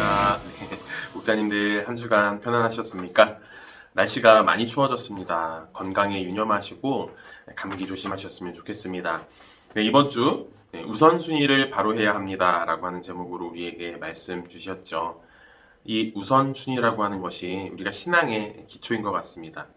네. 목자님들 한 주간 편안하셨습니까? 날씨가 많이 추워졌습니다. 건강에 유념하시고 감기 조심하셨으면 좋겠습니다. 네, 이번 주 우선순위를 바로 해야 합니다 라고 하는 제목으로 우리에게 말씀 주셨죠. 이 우선순위라고 하는 것이 우리가 신앙의 기초인 것 같습니다.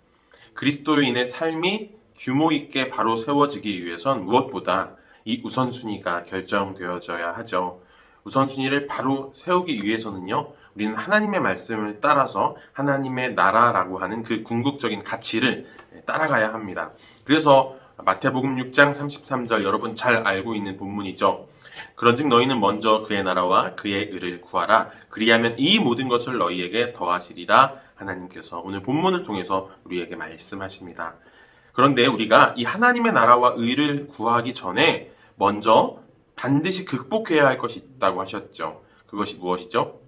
그리스도인의 삶이 규모 있게 바로 세워지기 위해선 무엇보다 이 우선순위가 결정되어져야 하죠. 우선순위를 바로 세우기 위해서는요, 우리는 하나님의 말씀을 따라서 하나님의 나라라고 하는 그 궁극적인 가치를 따라가야 합니다. 그래서 마태복음 6장 33절 여러분 잘 알고 있는 본문이죠. 그런즉 너희는 먼저 그의 나라와 그의 의를 구하라. 그리하면 이 모든 것을 너희에게 더하시리라. 하나님께서 오늘 본문을 통해서 우리에게 말씀하십니다. 그런데 우리가 이 하나님의 나라와 의를 구하기 전에 먼저 반드시 극복해야 할 것이 있다고 하셨죠. 그것이 무엇이죠?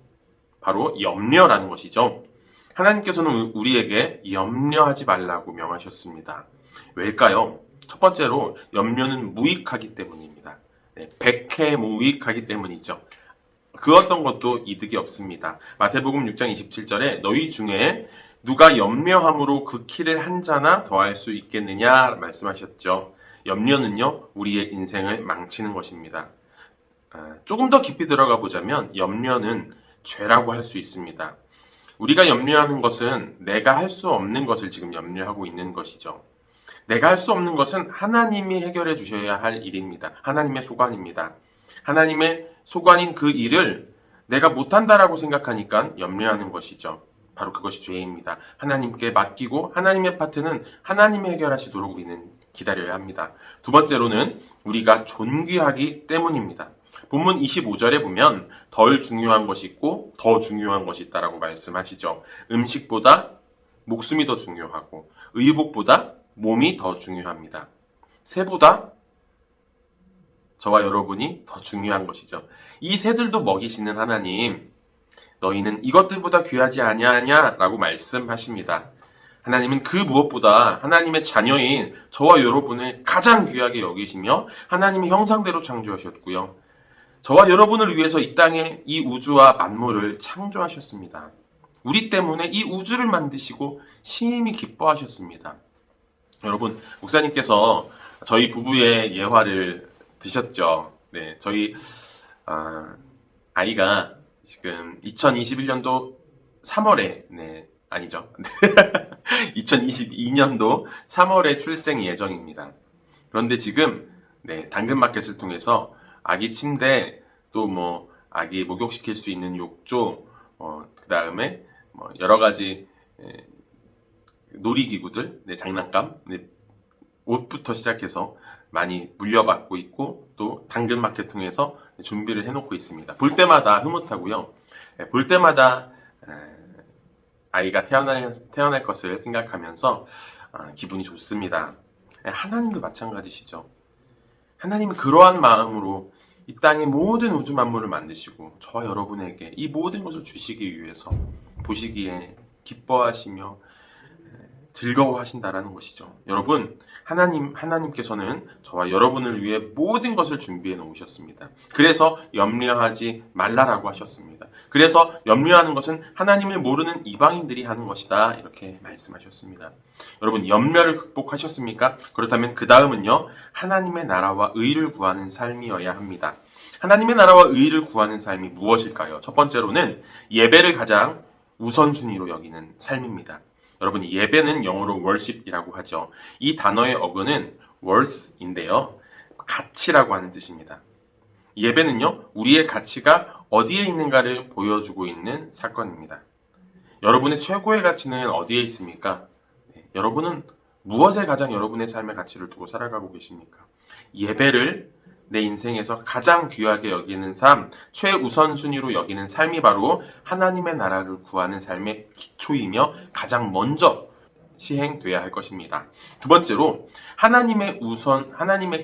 바로 염려라는 것이죠. 하나님께서는 우리에게 염려하지 말라고 명하셨습니다. 왜일까요? 첫 번째로 염려는 무익하기 때문입니다. 백해무익하기 때문이죠. 그 어떤 것도 이득이 없습니다. 마태복음 6장 27절에 너희 중에 누가 염려함으로 그 키를 한 자나 더할 수 있겠느냐 말씀하셨죠. 염려는요, 우리의 인생을 망치는 것입니다. 조금 더 깊이 들어가 보자면 염려는 죄라고 할 수 있습니다. 우리가 염려하는 것은 내가 할 수 없는 것을 지금 염려하고 있는 것이죠. 내가 할 수 없는 것은 하나님이 해결해 주셔야 할 일입니다. 하나님의 소관입니다. 하나님의 소관인 그 일을 내가 못한다라고 생각하니까 염려하는 것이죠. 바로 그것이 죄입니다. 하나님께 맡기고 하나님의 파트는 하나님이 해결하시도록 우리는 기다려야 합니다. 두 번째로는 우리가 존귀하기 때문입니다. 본문 25절에 보면 덜 중요한 것이 있고 더 중요한 것이 있다라고 말씀하시죠. 음식보다 목숨이 더 중요하고 의복보다 몸이 더 중요합니다. 새보다 저와 여러분이 더 중요한 것이죠. 이 새들도 먹이시는 하나님, 너희는 이것들보다 귀하지 아니하냐라고 말씀하십니다. 하나님은 그 무엇보다 하나님의 자녀인 저와 여러분을 가장 귀하게 여기시며 하나님의 형상대로 창조하셨고요. 저와 여러분을 위해서 이 땅에 이 우주와 만물을 창조하셨습니다. 우리 때문에 이 우주를 만드시고 심히 기뻐하셨습니다. 여러분, 목사님께서 저희 부부의 예화를 드셨죠. 네, 저희 아이가 지금 2021년도 3월에 아니죠. 2022년도 3월에 출생 예정입니다. 그런데 지금 당근마켓을 통해서 아기 침대, 또 아기 목욕시킬 수 있는 욕조, 그 다음에 여러 가지 놀이기구들, 장난감, 옷부터 시작해서 많이 물려받고 있고 또 당근마켓 통해서 준비를 해놓고 있습니다. 볼 때마다 흐뭇하고요. 볼 때마다 아이가 태어날 것을 생각하면서 기분이 좋습니다. 하나님도 마찬가지시죠. 하나님은 그러한 마음으로 이 땅의 모든 우주 만물을 만드시고 저와 여러분에게 이 모든 것을 주시기 위해서 보시기에 기뻐하시며 즐거워하신다라는 것이죠. 여러분, 하나님께서는 저와 여러분을 위해 모든 것을 준비해 놓으셨습니다. 그래서 염려하지 말라라고 하셨습니다. 그래서 염려하는 것은 하나님을 모르는 이방인들이 하는 것이다. 이렇게 말씀하셨습니다. 여러분, 염려를 극복하셨습니까? 그렇다면 그 다음은요, 하나님의 나라와 의를 구하는 삶이어야 합니다. 하나님의 나라와 의를 구하는 삶이 무엇일까요? 첫 번째로는 예배를 가장 우선순위로 여기는 삶입니다. 여러분, 예배는 영어로 worship이라고 하죠. 이 단어의 어근은 worth인데요. 가치라고 하는 뜻입니다. 예배는요, 우리의 가치가 어디에 있는가를 보여주고 있는 사건입니다. 여러분의 최고의 가치는 어디에 있습니까? 여러분은 무엇에 가장 여러분의 삶의 가치를 두고 살아가고 계십니까? 예배를 내 인생에서 가장 귀하게 여기는 삶, 최우선순위로 여기는 삶이 바로 하나님의 나라를 구하는 삶의 기초이며 가장 먼저 시행돼야 할 것입니다. 두 번째로 하나님의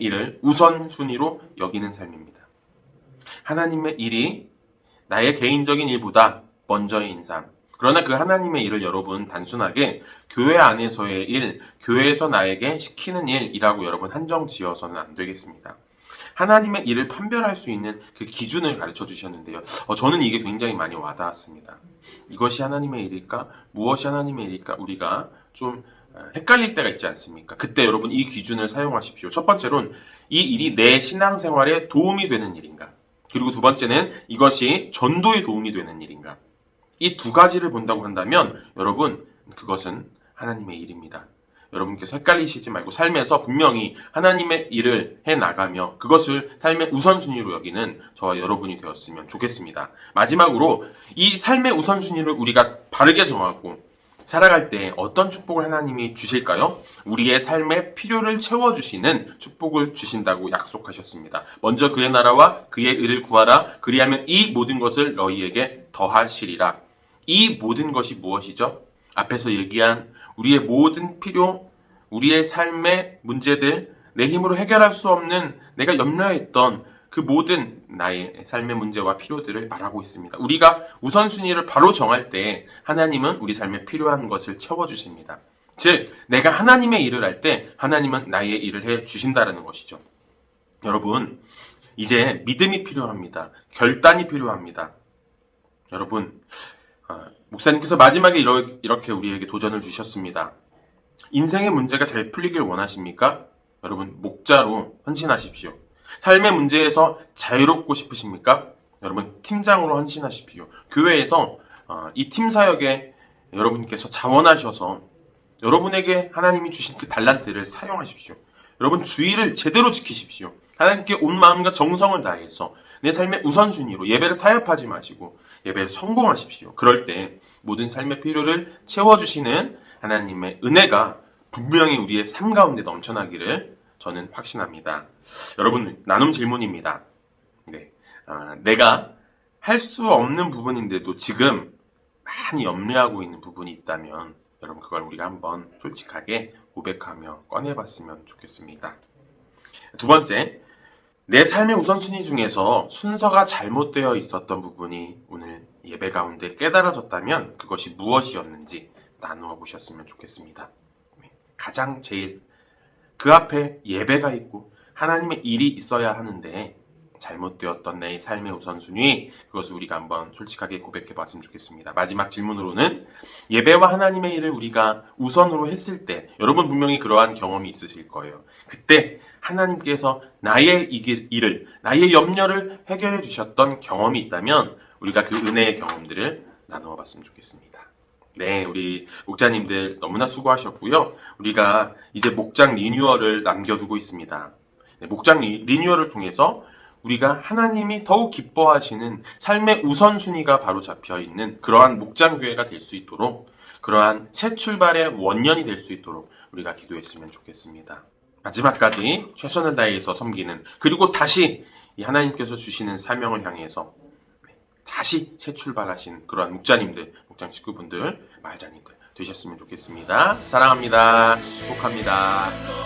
일을 우선순위로 여기는 삶입니다. 하나님의 일이 나의 개인적인 일보다 먼저인 삶. 그러나 그 하나님의 일을 여러분 단순하게 교회 안에서의 일, 교회에서 나에게 시키는 일이라고 여러분 한정 지어서는 안 되겠습니다. 하나님의 일을 판별할 수 있는 그 기준을 가르쳐 주셨는데요. 저는 이게 굉장히 많이 와닿았습니다. 이것이 하나님의 일일까? 무엇이 하나님의 일일까? 우리가 좀 헷갈릴 때가 있지 않습니까? 그때 여러분 이 기준을 사용하십시오. 첫 번째로는 이 일이 내 신앙생활에 도움이 되는 일인가? 그리고 두 번째는 이것이 전도에 도움이 되는 일인가? 이 두 가지를 본다고 한다면 여러분 그것은 하나님의 일입니다. 여러분께서 헷갈리시지 말고 삶에서 분명히 하나님의 일을 해나가며 그것을 삶의 우선순위로 여기는 저와 여러분이 되었으면 좋겠습니다. 마지막으로 이 삶의 우선순위를 우리가 바르게 정하고 살아갈 때 어떤 축복을 하나님이 주실까요? 우리의 삶의 필요를 채워주시는 축복을 주신다고 약속하셨습니다. 먼저 그의 나라와 그의 의를 구하라. 그리하면 이 모든 것을 너희에게 더하시리라. 이 모든 것이 무엇이죠? 앞에서 얘기한 우리의 모든 필요, 우리의 삶의 문제들, 내 힘으로 해결할 수 없는 내가 염려했던 그 모든 나의 삶의 문제와 필요들을 말하고 있습니다. 우리가 우선순위를 바로 정할 때 하나님은 우리 삶에 필요한 것을 채워주십니다. 즉, 내가 하나님의 일을 할 때 하나님은 나의 일을 해주신다는 것이죠. 여러분, 이제 믿음이 필요합니다. 결단이 필요합니다. 여러분, 목사님께서 마지막에 이렇게 우리에게 도전을 주셨습니다. 인생의 문제가 잘 풀리길 원하십니까? 여러분, 목자로 헌신하십시오. 삶의 문제에서 자유롭고 싶으십니까? 여러분, 팀장으로 헌신하십시오. 교회에서 이 팀 사역에 여러분께서 자원하셔서 여러분에게 하나님이 주신 그 달란트를 사용하십시오. 여러분, 주의를 제대로 지키십시오. 하나님께 온 마음과 정성을 다해서 내 삶의 우선순위로 예배를 타협하지 마시고 예배를 성공하십시오. 그럴 때 모든 삶의 필요를 채워주시는 하나님의 은혜가 분명히 우리의 삶 가운데 넘쳐나기를 저는 확신합니다. 여러분, 나눔 질문입니다. 네, 내가 할 수 없는 부분인데도 지금 많이 염려하고 있는 부분이 있다면 여러분 그걸 우리가 한번 솔직하게 고백하며 꺼내봤으면 좋겠습니다. 두 번째, 내 삶의 우선순위 중에서 순서가 잘못되어 있었던 부분이 오늘 예배 가운데 깨달아졌다면 그것이 무엇이었는지 나누어 보셨으면 좋겠습니다. 가장 제일 그 앞에 예배가 있고 하나님의 일이 있어야 하는데 잘못되었던 내 삶의 우선순위, 그것을 우리가 한번 솔직하게 고백해 봤으면 좋겠습니다. 마지막 질문으로는 예배와 하나님의 일을 우리가 우선으로 했을 때 여러분 분명히 그러한 경험이 있으실 거예요. 그때 하나님께서 나의 일을, 나의 염려를 해결해 주셨던 경험이 있다면 우리가 그 은혜의 경험들을 나누어 봤으면 좋겠습니다. 네, 우리 목자님들 너무나 수고하셨고요. 우리가 이제 목장 리뉴얼을 남겨두고 있습니다. 네, 목장 리뉴얼을 통해서 우리가 하나님이 더욱 기뻐하시는 삶의 우선순위가 바로 잡혀있는 그러한 목장교회가 될 수 있도록, 그러한 새 출발의 원년이 될 수 있도록 우리가 기도했으면 좋겠습니다. 마지막까지 최선을 다해서 섬기는, 그리고 다시 이 하나님께서 주시는 사명을 향해서 다시 새 출발하신 그러한 목자님들, 목장 식구분들, 말자님들 되셨으면 좋겠습니다. 사랑합니다. 축복합니다.